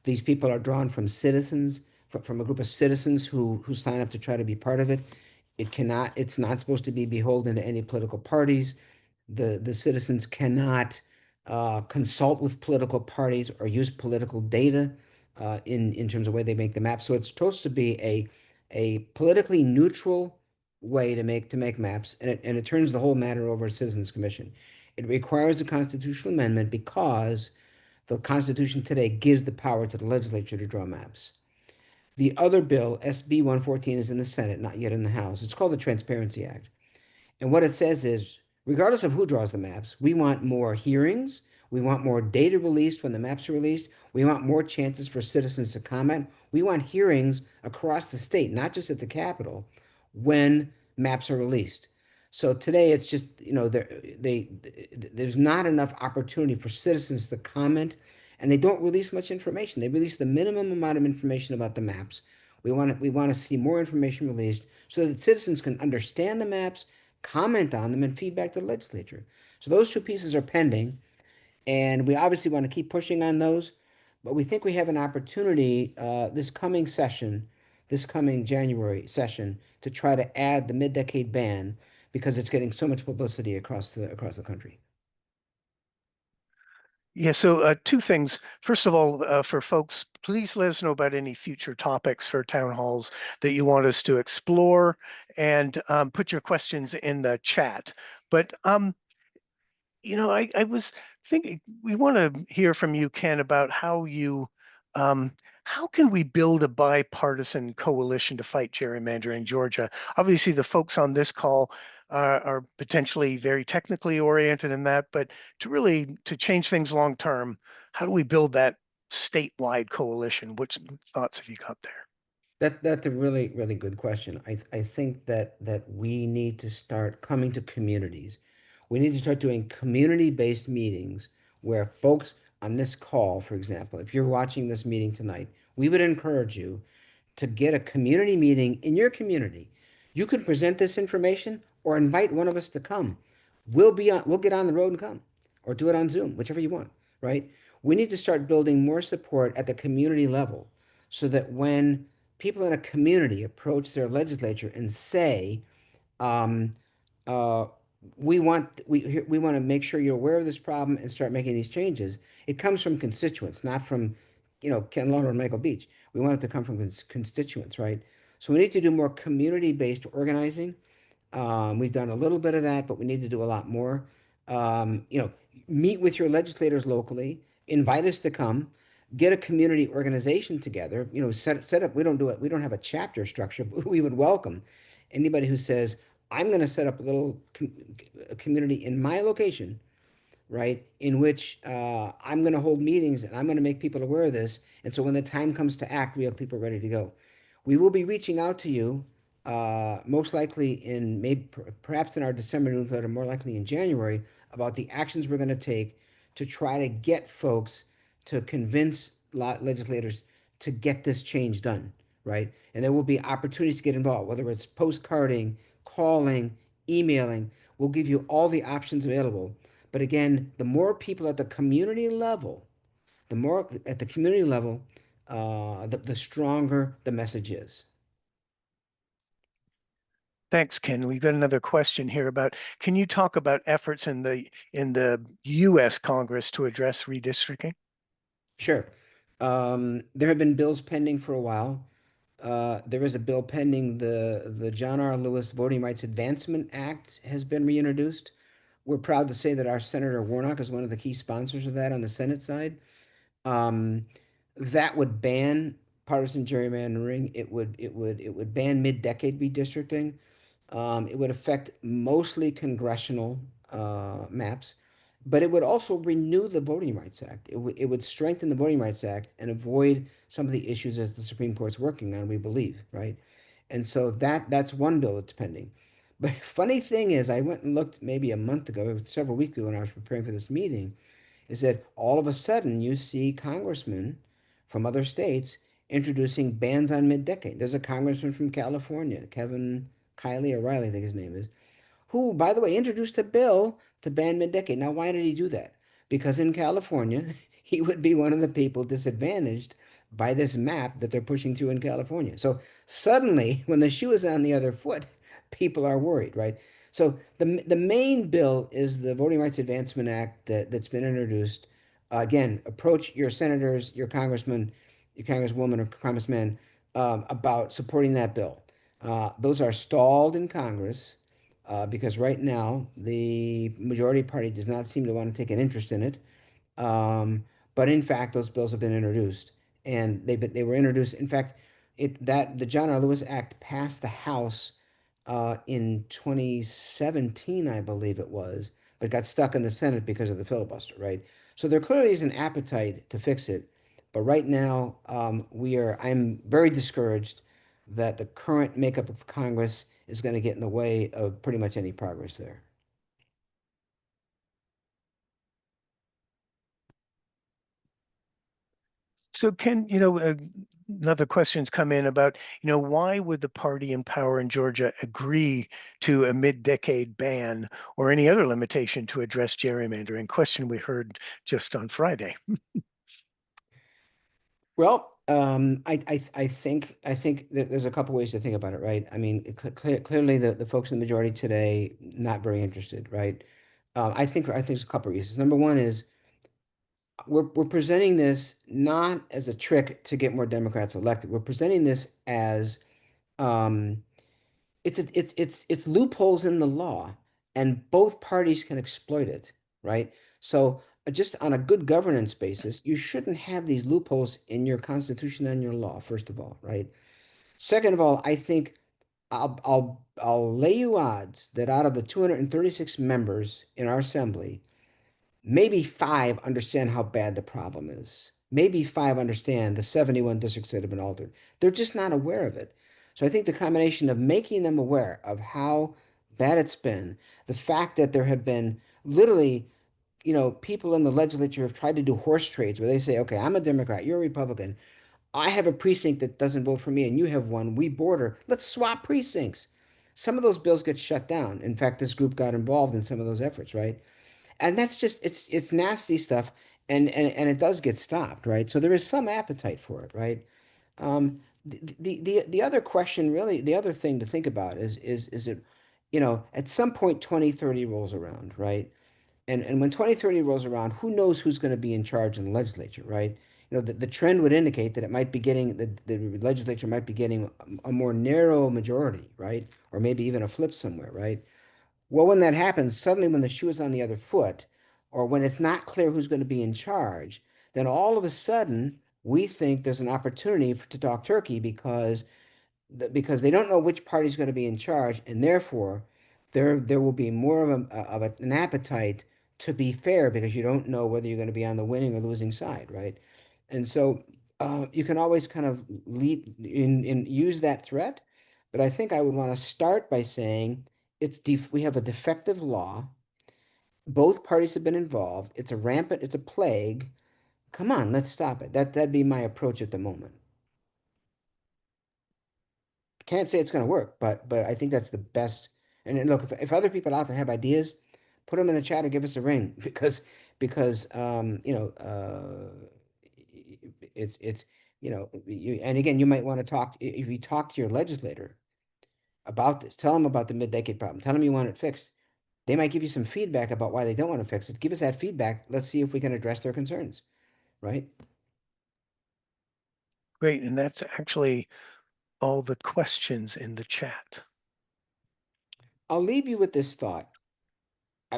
These people are drawn from citizens. from a group of citizens who sign up to try to be part of it. It's not supposed to be beholden to any political parties. The citizens cannot consult with political parties or use political data in terms of the way they make the map. So it's supposed to be a politically neutral way to make maps, and it turns the whole matter over to Citizens Commission. It requires a constitutional amendment because the Constitution today gives the power to the legislature to draw maps. The other bill, SB 114, is in the Senate, not yet in the House. It's called the Transparency Act. And what it says is, regardless of who draws the maps, we want more hearings. We want more data released when the maps are released. We want more chances for citizens to comment. We want hearings across the state, not just at the Capitol, when maps are released. So today it's just, there's not enough opportunity for citizens to comment, and they don't release much information. They release the minimum amount of information about the maps. We want to see more information released so that citizens can understand the maps, comment on them, and feedback to the legislature. So those two pieces are pending, and we obviously want to keep pushing on those. But we think we have an opportunity this coming session, this coming January session, to try to add the mid-decade ban because it's getting so much publicity across the country. Yeah, so two things. First of all, for folks, please let us know about any future topics for town halls that you want us to explore, and put your questions in the chat. But I was thinking we want to hear from you, Ken, about um, how can we build a bipartisan coalition to fight gerrymandering in Georgia? Obviously, the folks on this call are potentially very technically oriented in that, but to change things long term, how do we build that statewide coalition? Which thoughts have you got there? That's a really, really good question. I think that we need to start coming to communities. We need to start doing community-based meetings where folks on this call, for example, if you're watching this meeting tonight, we would encourage you to get a community meeting in your community. You can present this information or invite one of us to come. We'll get on the road and come, or do it on Zoom, whichever you want, right? We need to start building more support at the community level so that when people in a community approach their legislature and say, um, uh, we want to make sure you're aware of this problem and start making these changes. It comes from constituents, not from, Ken Lawler and Michael Beach. We want it to come from constituents, right? So we need to do more community-based organizing. We've done a little bit of that, but we need to do a lot more. Meet with your legislators locally, invite us to come, get a community organization together. Set up. We don't do it. We don't have a chapter structure, but we would welcome anybody who says, "I'm going to set up a little community in my location, right? In which I'm going to hold meetings and I'm going to make people aware of this. And so when the time comes to act, we have people ready to go. We will be reaching out to you, most likely in maybe perhaps in our December newsletter, more likely in January, about the actions we're going to take to try to get folks to convince legislators to get this change done, right? And there will be opportunities to get involved, whether it's postcarding, calling, emailing. We'll give you all the options available, but again, the more people at the community level, the stronger the message is. Thanks, Ken. We've got another question here about, can you talk about efforts in the US Congress to address redistricting? Sure. There have been bills pending for a while. There is a bill pending. The John R. Lewis Voting Rights Advancement Act has been reintroduced. We're proud to say that our Senator Warnock is one of the key sponsors of that on the Senate side. Um, that would ban partisan gerrymandering. It would ban mid-decade redistricting. It would affect mostly congressional maps, but it would also renew the Voting Rights Act. It would strengthen the Voting Rights Act and avoid some of the issues that the Supreme Court's working on, we believe, right? And so that's one bill that's pending. But funny thing is, I went and looked maybe a month ago, several weeks ago when I was preparing for this meeting, is that all of a sudden you see congressmen from other states introducing bans on mid-decade. There's a congressman from California, Kevin Kiley or Riley, I think his name is, who, by the way, introduced a bill to ban mid-decade. Now, why did he do that? Because in California, he would be one of the people disadvantaged by this map that they're pushing through in California. So suddenly, when the shoe is on the other foot, people are worried, right? So the main bill is the Voting Rights Advancement Act that's been introduced. Again, approach your senators, your congressmen, your congresswoman or congressman about supporting that bill. Those are stalled in Congress because right now the majority party does not seem to want to take an interest in it. Um, but in fact, those bills have been introduced, and they were introduced. In fact, the John R. Lewis Act passed the House in 2017, I believe it was, but got stuck in the Senate because of the filibuster, right? So there clearly is an appetite to fix it, but right now I'm very discouraged that the current makeup of Congress is going to get in the way of pretty much any progress there. So another question's come in about, why would the party in power in Georgia agree to a mid-decade ban or any other limitation to address gerrymandering? Question we heard just on Friday. Well, I think that there's a couple ways to think about it, right? I mean, clearly the folks in the majority today not very interested, right? I think there's a couple reasons. Number one is we're presenting this not as a trick to get more Democrats elected. We're presenting this as um, it's loopholes in the law, and both parties can exploit it, right? So just on a good governance basis, you shouldn't have these loopholes in your constitution and your law, first of all, right? Second of all, I think I'll lay you odds that out of the 236 members in our assembly, maybe five understand how bad the problem is. Maybe five understand the 71 districts that have been altered. They're just not aware of it. So I think the combination of making them aware of how bad it's been, the fact that there have been literally, people in the legislature have tried to do horse trades where they say, okay, I'm a Democrat, you're a Republican. I have a precinct that doesn't vote for me, and you have one. We border. Let's swap precincts. Some of those bills get shut down. In fact, this group got involved in some of those efforts, right? And that's just it's nasty stuff, and it does get stopped, right? So there is some appetite for it, right? The other question, really, the other thing to think about is it, at some point 2030 rolls around, right? And when 2030 rolls around, who knows who's going to be in charge in the legislature, right? The trend would indicate that it might be getting the legislature might be getting a more narrow majority, right? Or maybe even a flip somewhere, right? Well, when that happens, suddenly when the shoe is on the other foot, or when it's not clear who's going to be in charge, then all of a sudden we think there's an opportunity to talk turkey because they don't know which party is going to be in charge, and therefore there will be more an appetite to be fair because you don't know whether you're going to be on the winning or losing side, right? And so you can always kind of lead in use that threat, but I think I would want to start by saying we have a defective law. Both parties have been involved. It's a plague. Come on, let's stop it. That'd be my approach at the moment. Can't say it's going to work, but I think that's the best. And then look, if other people out there have ideas, put them in the chat or give us a ring because it's and again you might want to talk if you talk to your legislator about this. Tell them about the mid-decade problem. Tell them you want it fixed. They might give you some feedback about why they don't want to fix it. Give us that feedback. Let's see if we can address their concerns, right? Great. And that's actually all the questions in the chat. I'll leave you with this thought.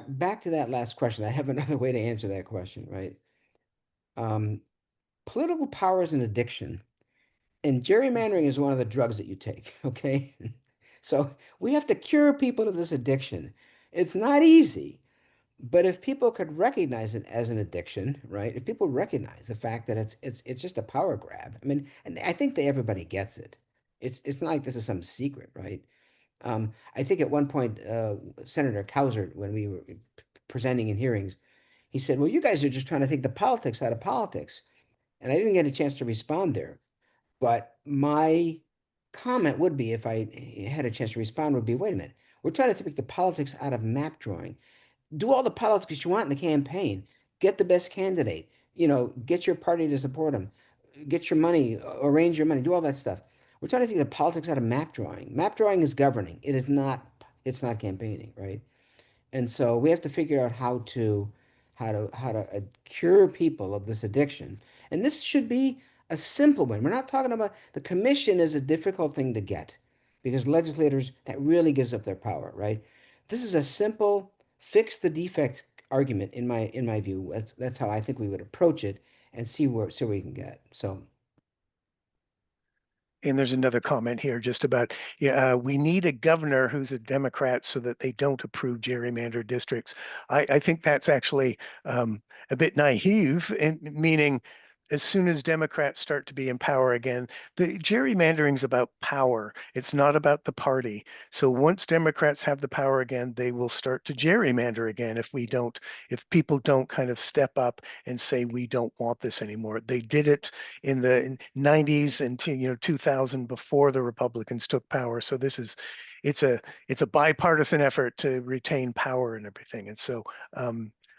Back to that last question. I have another way to answer that question, right? Um, Political power is an addiction, and gerrymandering is one of the drugs that you take, okay? So we have to cure people of this addiction. It's not easy, but if people could recognize it as an addiction, right? If people recognize the fact that it's just a power grab. I mean, and I think that everybody gets it. It's not like this is some secret, right? I think at one point, Senator Cowsert, when we were presenting in hearings, he said, "Well, you guys are just trying to take the politics out of politics." And I didn't get a chance to respond there. But my comment would be, if I had a chance to respond, would be, wait a minute, we're trying to take the politics out of map drawing. Do all the politics you want in the campaign. Get the best candidate. Get your party to support them. get your money, arrange your money, do all that stuff. We're trying to take the politics out of map drawing. Map drawing is governing. It's not campaigning, right? And so we have to figure out how to cure people of this addiction. And this should be a simple one. We're not talking about the commission is a difficult thing to get because legislators that really gives up their power, right? This is a simple fix the defect argument in my view. That's how I think we would approach it and see where we can get. So And there's another comment here just about, yeah, we need a governor who's a Democrat so that they don't approve gerrymandered districts. I think that's actually a bit naive, in, meaning as soon as Democrats start to be in power again, the gerrymandering is about power. It's not about the party. So once Democrats have the power again, they will start to gerrymander again if people don't kind of step up and say, we don't want this anymore. They did it in the 90s and 2000 before the Republicans took power. So it's a bipartisan effort to retain power and everything. And so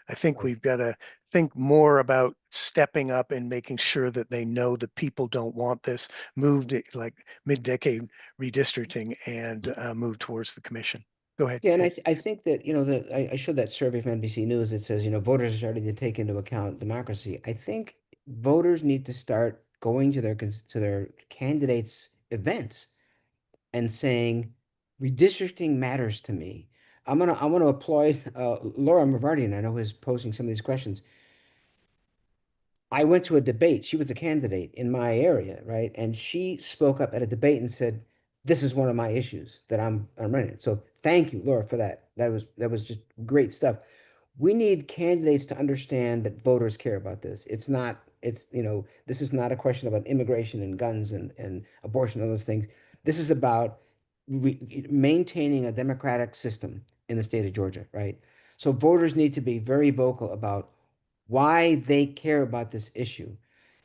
I think right. we've got to think more about stepping up and making sure that they know that people don't want this, moved it like mid-decade redistricting and move towards the commission. Go ahead. Yeah, and I think that, I showed that survey from NBC News that says, voters are starting to take into account democracy. I think voters need to start going to their candidates' events and saying, redistricting matters to me. I want to applaud Laura Mavardian, I know, who's posing some of these questions. I went to a debate. She was a candidate in my area, right? And she spoke up at a debate and said, "This is one of my issues that I'm running." So thank you, Laura, for that. That was just great stuff. We need candidates to understand that voters care about this. This is not a question about immigration and guns and abortion and those things. This is about maintaining a democratic system in the state of Georgia, right? So voters need to be very vocal about why they care about this issue.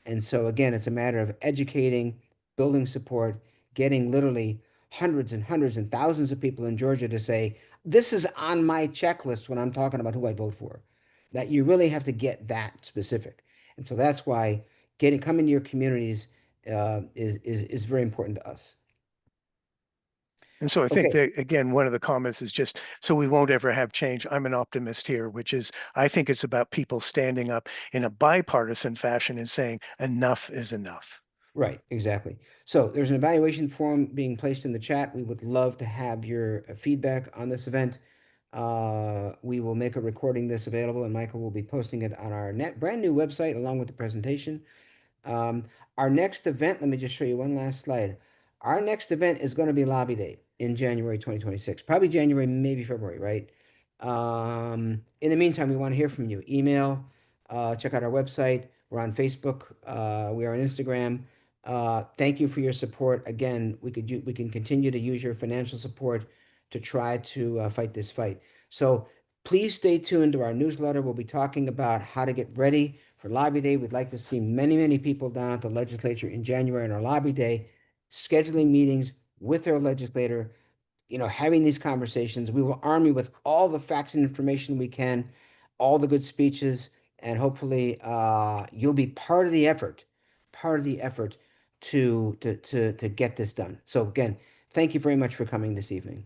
And so, again, it's a matter of educating, building support, getting literally hundreds and hundreds and thousands of people in Georgia to say, this is on my checklist when I'm talking about who I vote for. That you really have to get that specific. And so that's why coming to your communities is very important to us. And so I think Okay, that, again, one of the comments is just so we won't ever have change. I'm an optimist here, which is I think it's about people standing up in a bipartisan fashion and saying enough is enough. right, exactly. So there's an evaluation form being placed in the chat. We would love to have your feedback on this event. We will make a recording this available, and Michael will be posting it on our brand new website along with the presentation. Um, our next event, let me just show you one last slide. Our next event is going to be Lobby Day in January 2026, probably January, maybe February, right? In the meantime, we want to hear from you. Email, check out our website. We're on Facebook. We are on Instagram. Thank you for your support. Again, we can continue to use your financial support to try to fight this fight. So please stay tuned to our newsletter. We'll be talking about how to get ready for Lobby Day. We'd like to see many, many people down at the legislature in January on our Lobby Day, scheduling meetings with our legislator, having these conversations. We will arm you with all the facts and information we can, all the good speeches, and hopefully you'll be part of the effort to get this done. So again, thank you very much for coming this evening.